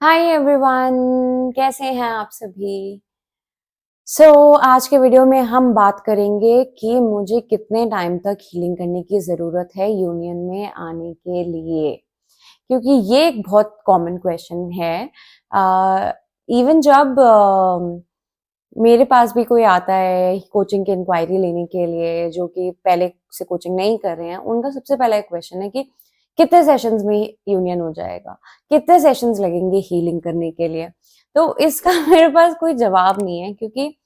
Hi everyone, कैसे हैं आप सभी। आज के वीडियो में हम बात करेंगे कि मुझे कितने टाइम तक हीलिंग करने की ज़रूरत है यूनियन में आने के लिए, क्योंकि ये एक बहुत कॉमन क्वेश्चन है। इवन जब मेरे पास भी कोई आता है कोचिंग की इंक्वायरी लेने के लिए जो कि पहले से कोचिंग नहीं कर रहे हैं, उनका सबसे पहला एक क्वेश्चन है कि कितने सेशंस में यूनियन हो जाएगा, कितने सेशंस लगेंगे हीलिंग करने के लिए। तो इसका मेरे पास कोई जवाब नहीं है, क्योंकि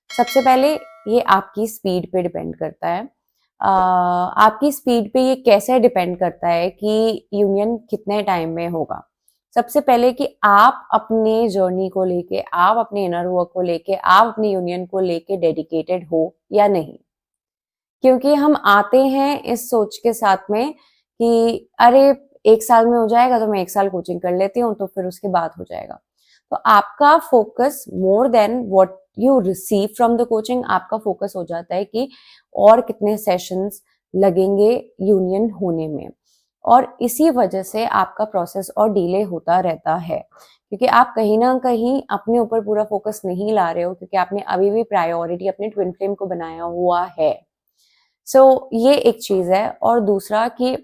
सबसे पहले ये आपकी स्पीड पे डिपेंड करता है। आपकी स्पीड पे ये कैसे डिपेंड करता है कि यूनियन कितने टाइम में होगा। सबसे पहले कि आप अपने जर्नी को लेके, आप अपने इनर वर्क को लेके, आप अपनी यूनियन को लेके डेडिकेटेड हो या नहीं। क्योंकि हम आते हैं इस सोच के साथ में कि अरे 1 साल में हो जाएगा तो मैं 1 साल कोचिंग कर लेती हूँ, तो फिर उसके बाद हो जाएगा। तो आपका focus more than what you receive from the coaching, आपका फोकस हो जाता है कि और कितने सेशंस लगेंगे यूनियन होने में। और इसी वजह से आपका प्रोसेस और डिले होता रहता है, क्योंकि आप कहीं ना कहीं अपने ऊपर पूरा फोकस नहीं ला रहे हो, क्योंकि आपने अभी भी प्रायोरिटी अपने ट्विन फ्लेम को बनाया हुआ है। ये एक चीज है। और दूसरा कि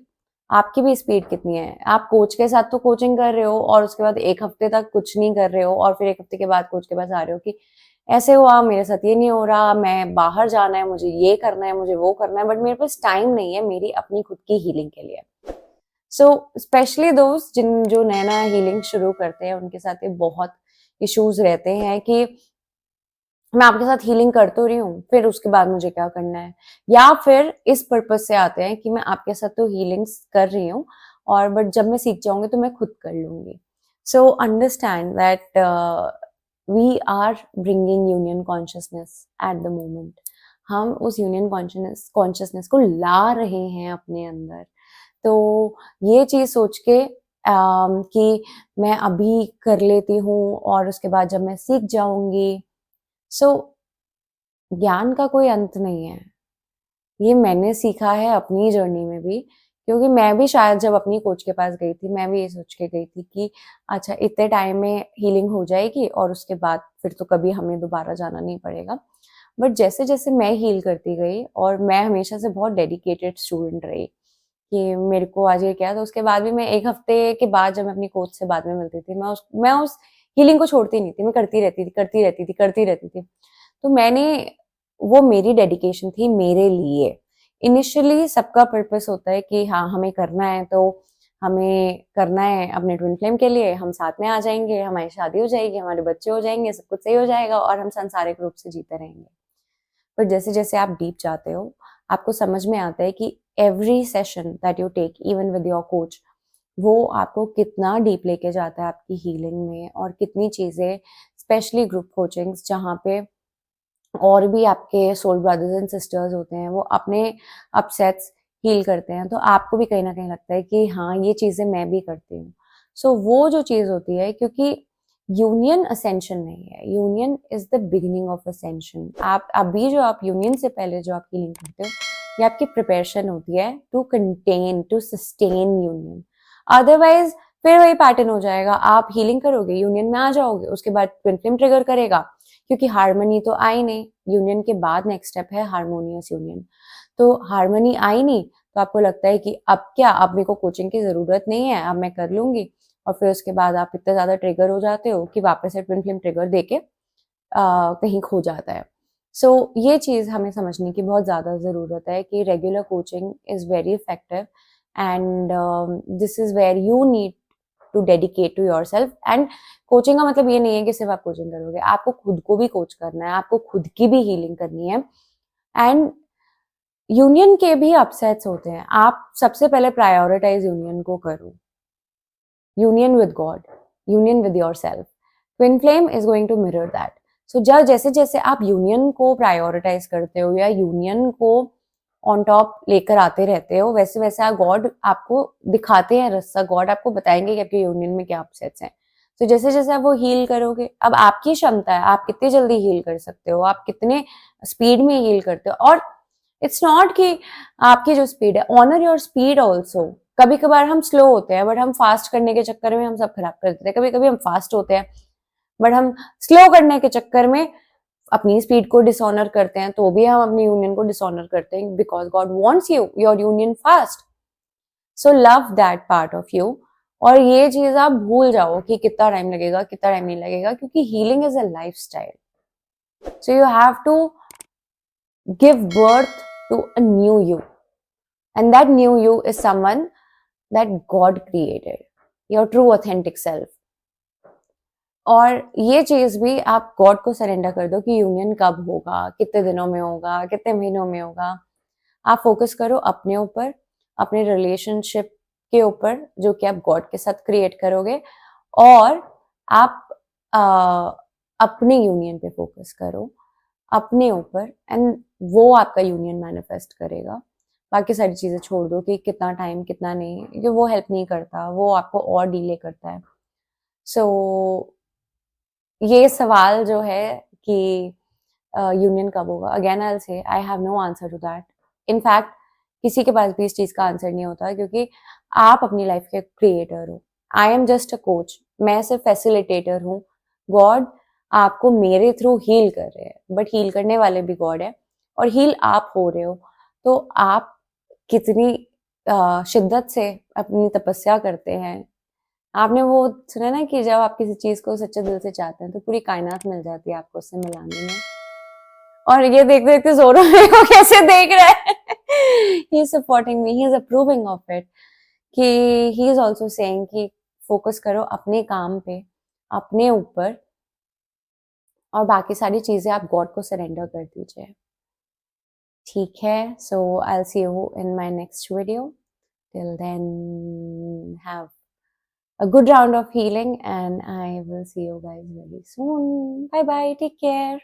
आपकी भी स्पीड कितनी है। आप कोच के साथ तो कोचिंग कर रहे हो और उसके बाद 1 हफ्ते तक कुछ नहीं कर रहे हो, और फिर 1 हफ्ते के बाद कोच के पास आ रहे हो कि ऐसे हुआ, मेरे साथ ये नहीं हो रहा, मैं बाहर जाना है, मुझे ये करना है, मुझे वो करना है, बट मेरे पास टाइम नहीं है मेरी अपनी खुद की हीलिंग के लिए। स्पेशली दोस्त जिन जो नया नया हीलिंग शुरू करते हैं, उनके साथ ये बहुत इश्यूज रहते हैं कि मैं आपके साथ हीलिंग कर तो रही हूँ, फिर उसके बाद मुझे क्या करना है। या फिर इस पर्पज से आते हैं कि मैं आपके साथ तो हीलिंग्स कर रही हूँ, और बट जब मैं सीख जाऊंगी तो मैं खुद कर लूंगी। Understand that we are bringing union consciousness at the moment. हम उस यूनियन कॉन्शियसनेस को ला रहे हैं अपने अंदर। तो ये चीज सोच के कि मैं अभी कर लेती हूँ और उसके बाद जब मैं सीख जाऊंगी। सो ज्ञान का कोई अंत नहीं है। ये मैंने सीखा है अपनी जर्नी में भी, क्योंकि मैं भी शायद जब अपनी कोच के पास गई थी, मैं भी ये सोच के गई थी कि अच्छा इतने टाइम में हीलिंग हो जाएगी और उसके बाद फिर तो कभी हमें दोबारा जाना नहीं पड़ेगा। बट जैसे जैसे मैं हील करती गई, और मैं हमेशा से बहुत डेडिकेटेड स्टूडेंट रही कि मेरे को आज ये क्या, तो उसके बाद भी मैं 1 हफ्ते के बाद जब मैं अपनी कोच से बाद में मिलती थी, मैं उस हीलिंग को छोड़ती नहीं थी, मैं करती रहती थी, करती रहती थी, करती रहती थी। तो मैंने वो मेरी डेडिकेशन थी मेरे लिए। इनिशियली सबका पर्पस होता है कि हाँ हमें करना है, तो हमें करना है अपने ट्विन फ्लेम के लिए, हम साथ में आ जाएंगे, हमारी शादी हो जाएगी, हमारे बच्चे हो जाएंगे, सब कुछ सही हो जाएगा और हम सांसारिक रूप से जीते रहेंगे। पर जैसे जैसे आप डीप जाते हो, आपको समझ में आता है कि every session that you take even with your coach, वो आपको कितना डीप लेके जाता है आपकी हीलिंग में, और कितनी चीजें, स्पेशली ग्रुप कोचिंग्स जहाँ पे और भी आपके सोल ब्रदर्स एंड सिस्टर्स होते हैं, वो अपने अपसेट्स हील करते हैं, तो आपको भी कहीं ना कहीं लगता है कि हाँ ये चीजें मैं भी करती हूँ। वो जो चीज होती है, क्योंकि यूनियन असेंशन नहीं है, union is the beginning of ascension. आप अभी जो आप यूनियन से पहले जो आप हीलिंग करते हो, ये आपकी प्रिपरेशन होती है to contain, to sustain union. Otherwise फिर वही पैटर्न हो जाएगा, आप हीलिंग करोगे, यूनियन में आ जाओगे, उसके बाद ट्विन फ्लेम ट्रिगर करेगा, क्योंकि हारमोनी तो आई नहीं। यूनियन के बाद नेक्स्ट स्टेप है हारमोनियस यूनियन। तो हारमोनी आई नहीं, तो आपको लगता है कि अब क्या, अब मेरे को कोचिंग की जरूरत नहीं है, अब मैं कर लूंगी। और फिर उसके बाद आप इतने ज्यादा ट्रिगर हो जाते हो कि वापस से ट्विन फ्लेम ट्रिगर देके कहीं खो जाता है। ये चीज हमें समझने की बहुत ज्यादा जरूरत है कि regular coaching is very effective, and this is where you need to dedicate to yourself. And coaching का मतलब ये नहीं है कि सिर्फ आप कोचिंग करोगे, आपको खुद को भी कोच करना है, आपको खुद की भी हीलिंग करनी है। एंड यूनियन के भी अपसेट्स होते हैं, आप सबसे पहले प्रायोरिटाइज यूनियन को करो, union with God, union with yourself. Twin flame is going to mirror that. जब जैसे जैसे आप यूनियन को प्रायोरिटाइज करते हो या यूनियन को ऑन टॉप लेकर आते रहते हो, वैसे वैसे गॉड आपको दिखाते हैं रास्ता, गॉड आपको बताएंगे कि आपके यूनियन में क्या अपसेट्स हैं। जैसे जैसे आप वो हील करोगे, अब आपकी क्षमता है, आप कितनी जल्दी हील कर सकते हो, आप कितने स्पीड में हील करते हो। और इट्स नॉट कि आपकी जो स्पीड है, ऑनर योर स्पीड ऑल्सो। कभी कभार हम स्लो होते हैं बट हम फास्ट करने के चक्कर में हम सब खराब कर देते हैं। कभी कभी हम फास्ट होते हैं बट हम स्लो करने के चक्कर में अपनी स्पीड को डिसऑनर करते हैं, तो भी हम अपनी यूनियन को डिसऑनर करते हैं because God wants you your union fast. So love that part of you. और ये चीज आप भूल जाओ कि कितना टाइम लगेगा, कितना टाइम नहीं लगेगा, क्योंकि healing is a lifestyle. So you have to give birth to a new you, and that new you is someone that God created, your true authentic self. और ये चीज भी आप गॉड को सरेंडर कर दो कि यूनियन कब होगा, कितने दिनों में होगा, कितने महीनों में होगा। आप फोकस करो अपने ऊपर, अपने रिलेशनशिप के ऊपर जो कि आप गॉड के साथ क्रिएट करोगे, और आप अपने यूनियन पे फोकस करो, अपने ऊपर, एंड वो आपका यूनियन मैनिफेस्ट करेगा। बाकी सारी चीजें छोड़ दो कि कितना टाइम कितना नहीं, क्योंकि वो हेल्प नहीं करता, वो आपको और डिले करता है। सो ये सवाल जो है कि यूनियन कब होगा, again I will say I have no answer to that. In fact किसी के पास भी इस चीज का आंसर नहीं होता, क्योंकि आप अपनी लाइफ के क्रिएटर हो। I am just a coach, मैं सिर्फ फैसिलिटेटर हूँ। गॉड आपको मेरे थ्रू हील कर रहे हैं, बट हील करने वाले भी गॉड है, और हील आप हो रहे हो। तो आप कितनी शिद्दत से अपनी तपस्या करते हैं। आपने वो सुना ना कि जब आप किसी चीज को सच्चे दिल से चाहते हैं तो पूरी कायनात मिल जाती है आपको उससे मिलाने में। और ये देखते देखते जोरो मेरे को कैसे देख रहा है। He is supporting me, he is approving of it, कि ही इज ऑल्सो सेइंग कि फोकस करो अपने काम पे, अपने ऊपर, और बाकी सारी चीजें आप गॉड को सरेंडर कर दीजिए। ठीक है, so I will see you in my next video. Till then have a good round of healing, and I will see you guys very soon. Bye bye, take care.